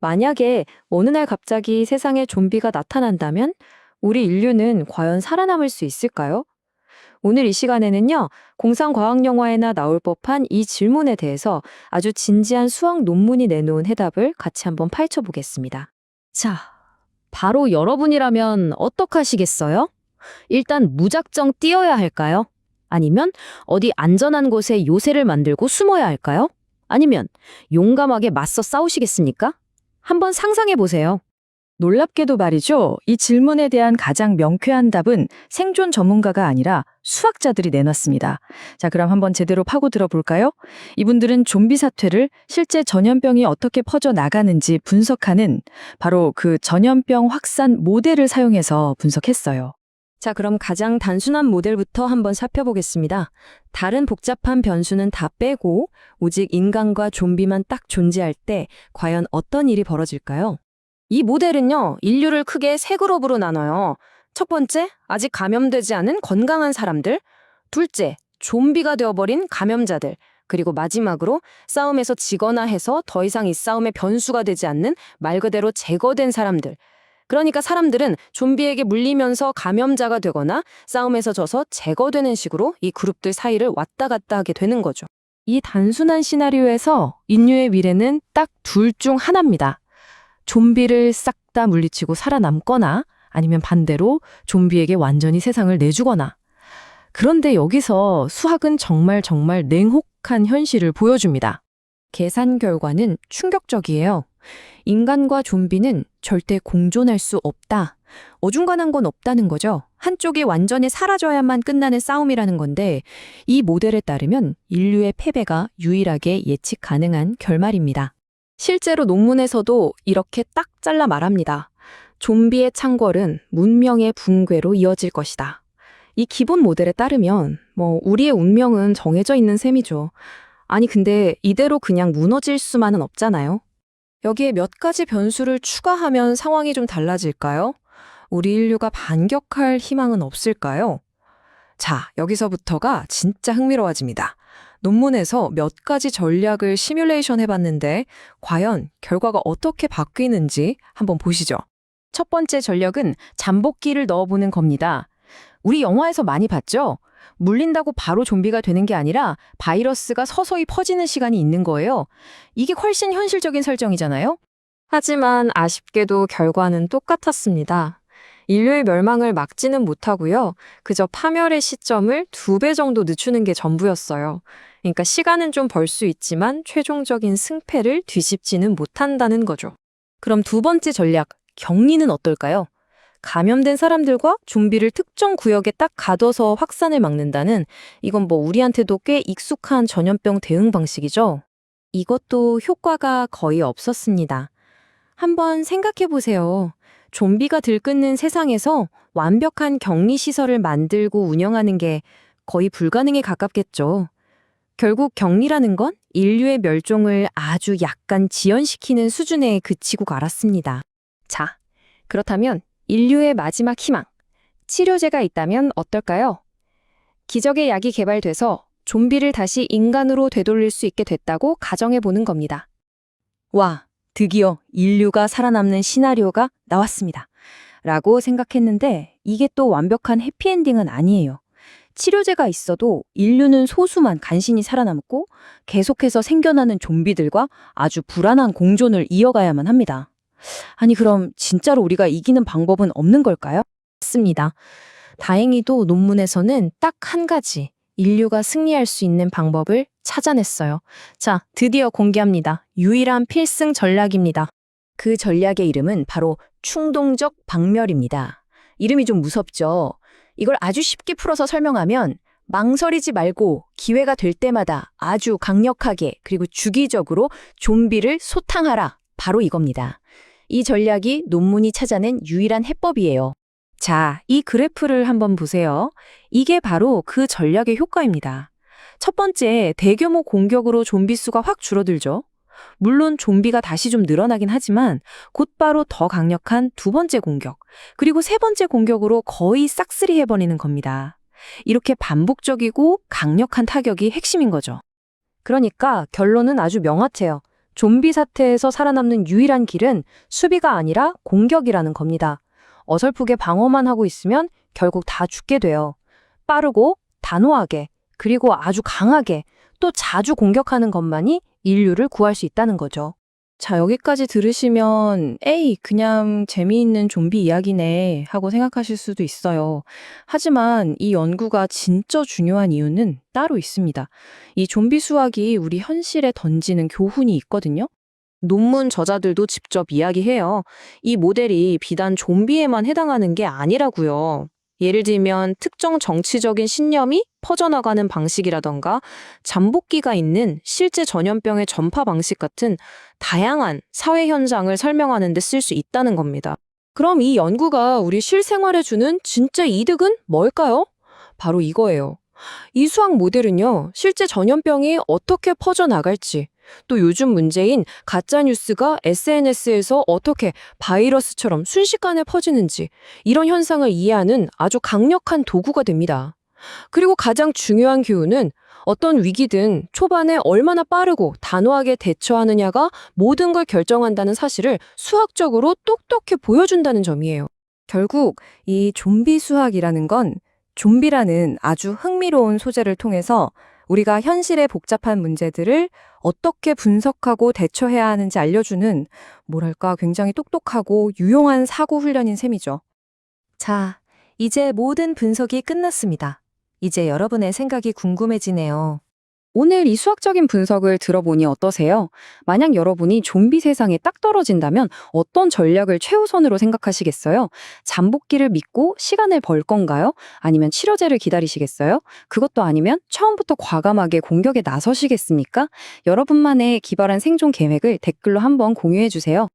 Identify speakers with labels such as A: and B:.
A: 만약에 어느 날 갑자기 세상에 좀비가 나타난다면 우리 인류는 과연 살아남을 수 있을까요? 오늘 이 시간에는요, 공상과학 영화에나 나올 법한 이 질문에 대해서 아주 진지한 수학 논문이 내놓은 해답을 같이 한번 파헤쳐 보겠습니다. 자, 바로 여러분이라면 어떡하시겠어요? 일단 무작정 뛰어야 할까요? 아니면 어디 안전한 곳에 요새를 만들고 숨어야 할까요? 아니면 용감하게 맞서 싸우시겠습니까? 한번 상상해 보세요.
B: 놀랍게도 말이죠. 이 질문에 대한 가장 명쾌한 답은 생존 전문가가 아니라 수학자들이 내놨습니다. 자, 그럼 한번 제대로 파고 들어볼까요? 이분들은 좀비 사태를 실제 전염병이 어떻게 퍼져 나가는지 분석하는 바로 그 전염병 확산 모델을 사용해서 분석했어요.
A: 자, 그럼 가장 단순한 모델부터 한번 살펴보겠습니다. 다른 복잡한 변수는 다 빼고 오직 인간과 좀비만 딱 존재할 때 과연 어떤 일이 벌어질까요? 이 모델은요, 인류를 크게 세 그룹으로 나눠요. 첫 번째, 아직 감염되지 않은 건강한 사람들. 둘째, 좀비가 되어버린 감염자들. 그리고 마지막으로 싸움에서 지거나 해서 더 이상 이 싸움의 변수가 되지 않는 말 그대로 제거된 사람들. 그러니까 사람들은 좀비에게 물리면서 감염자가 되거나 싸움에서 져서 제거되는 식으로 이 그룹들 사이를 왔다 갔다 하게 되는 거죠. 이 단순한 시나리오에서 인류의 미래는 딱 둘 중 하나입니다. 좀비를 싹 다 물리치고 살아남거나 아니면 반대로 좀비에게 완전히 세상을 내주거나. 그런데 여기서 수학은 정말 냉혹한 현실을 보여줍니다. 계산 결과는 충격적이에요. 인간과 좀비는 절대 공존할 수 없다. 어중간한 건 없다는 거죠. 한쪽이 완전히 사라져야만 끝나는 싸움이라는 건데 이 모델에 따르면 인류의 패배가 유일하게 예측 가능한 결말입니다. 실제로 논문에서도 이렇게 딱 잘라 말합니다. 좀비의 창궐은 문명의 붕괴로 이어질 것이다. 이 기본 모델에 따르면 우리의 운명은 정해져 있는 셈이죠. 아니 근데 이대로 그냥 무너질 수만은 없잖아요. 여기에 몇 가지 변수를 추가하면 상황이 좀 달라질까요? 우리 인류가 반격할 희망은 없을까요? 자, 여기서부터가 진짜 흥미로워집니다. 논문에서 몇 가지 전략을 시뮬레이션 해봤는데 과연 결과가 어떻게 바뀌는지 한번 보시죠. 첫 번째 전략은 잠복기를 넣어보는 겁니다. 우리 영화에서 많이 봤죠? 물린다고 바로 좀비가 되는 게 아니라 바이러스가 서서히 퍼지는 시간이 있는 거예요. 이게 훨씬 현실적인 설정이잖아요? 하지만 아쉽게도 결과는 똑같았습니다. 인류의 멸망을 막지는 못하고요. 그저 파멸의 시점을 2배 정도 늦추는 게 전부였어요. 그러니까 시간은 좀 벌 수 있지만 최종적인 승패를 뒤집지는 못한다는 거죠. 그럼 두 번째 전략, 격리는 어떨까요? 감염된 사람들과 좀비를 특정 구역에 딱 가둬서 확산을 막는다는 이건 우리한테도 꽤 익숙한 전염병 대응 방식이죠. 이것도 효과가 거의 없었습니다. 한번 생각해 보세요. 좀비가 들끓는 세상에서 완벽한 격리 시설을 만들고 운영하는 게 거의 불가능에 가깝겠죠. 결국 격리라는 건 인류의 멸종을 아주 약간 지연시키는 수준에 그치고 말았습니다. 자, 그렇다면 인류의 마지막 희망, 치료제가 있다면 어떨까요? 기적의 약이 개발돼서 좀비를 다시 인간으로 되돌릴 수 있게 됐다고 가정해 보는 겁니다. 와, 드디어 인류가 살아남는 시나리오가 나왔습니다. 라고 생각했는데 이게 또 완벽한 해피엔딩은 아니에요. 치료제가 있어도 인류는 소수만 간신히 살아남고 계속해서 생겨나는 좀비들과 아주 불안한 공존을 이어가야만 합니다. 아니 그럼 진짜로 우리가 이기는 방법은 없는 걸까요? 맞습니다. 다행히도 논문에서는 딱 한 가지 인류가 승리할 수 있는 방법을 찾아냈어요. 자, 드디어 공개합니다. 유일한 필승 전략입니다. 그 전략의 이름은 바로 충동적 박멸입니다. 이름이 좀 무섭죠? 이걸 아주 쉽게 풀어서 설명하면 망설이지 말고 기회가 될 때마다 아주 강력하게 그리고 주기적으로 좀비를 소탕하라. 바로 이겁니다. 이 전략이 논문이 찾아낸 유일한 해법이에요. 자, 이 그래프를 한번 보세요. 이게 바로 그 전략의 효과입니다. 첫 번째, 대규모 공격으로 좀비 수가 확 줄어들죠. 물론 좀비가 다시 좀 늘어나긴 하지만 곧바로 더 강력한 두 번째 공격, 그리고 세 번째 공격으로 거의 싹쓸이 해버리는 겁니다. 이렇게 반복적이고 강력한 타격이 핵심인 거죠. 그러니까 결론은 아주 명확해요. 좀비 사태에서 살아남는 유일한 길은 수비가 아니라 공격이라는 겁니다. 어설프게 방어만 하고 있으면 결국 다 죽게 돼요. 빠르고 단호하게, 그리고 아주 강하게, 또 자주 공격하는 것만이 인류를 구할 수 있다는 거죠.
B: 자, 여기까지 들으시면 에이, 그냥 재미있는 좀비 이야기네 하고 생각하실 수도 있어요. 하지만 이 연구가 진짜 중요한 이유는 따로 있습니다. 이 좀비 수학이 우리 현실에 던지는 교훈이 있거든요. 논문 저자들도 직접 이야기해요. 이 모델이 비단 좀비에만 해당하는 게 아니라고요. 예를 들면 특정 정치적인 신념이 퍼져나가는 방식이라던가 잠복기가 있는 실제 전염병의 전파 방식 같은 다양한 사회 현상을 설명하는 데 쓸 수 있다는 겁니다. 그럼 이 연구가 우리 실생활에 주는 진짜 이득은 뭘까요? 바로 이거예요. 이 수학 모델은요, 실제 전염병이 어떻게 퍼져나갈지, 또 요즘 문제인 가짜뉴스가 SNS에서 어떻게 바이러스처럼 순식간에 퍼지는지, 이런 현상을 이해하는 아주 강력한 도구가 됩니다. 그리고 가장 중요한 교훈은 어떤 위기든 초반에 얼마나 빠르고 단호하게 대처하느냐가 모든 걸 결정한다는 사실을 수학적으로 똑똑히 보여준다는 점이에요. 결국 이 좀비 수학이라는 건 좀비라는 아주 흥미로운 소재를 통해서 우리가 현실의 복잡한 문제들을 어떻게 분석하고 대처해야 하는지 알려주는, 뭐랄까, 굉장히 똑똑하고 유용한 사고 훈련인 셈이죠.
A: 자, 이제 모든 분석이 끝났습니다. 이제 여러분의 생각이 궁금해지네요.
B: 오늘 이 수학적인 분석을 들어보니 어떠세요? 만약 여러분이 좀비 세상에 딱 떨어진다면 어떤 전략을 최우선으로 생각하시겠어요? 잠복기를 믿고 시간을 벌 건가요? 아니면 치료제를 기다리시겠어요? 그것도 아니면 처음부터 과감하게 공격에 나서시겠습니까? 여러분만의 기발한 생존 계획을 댓글로 한번 공유해 주세요.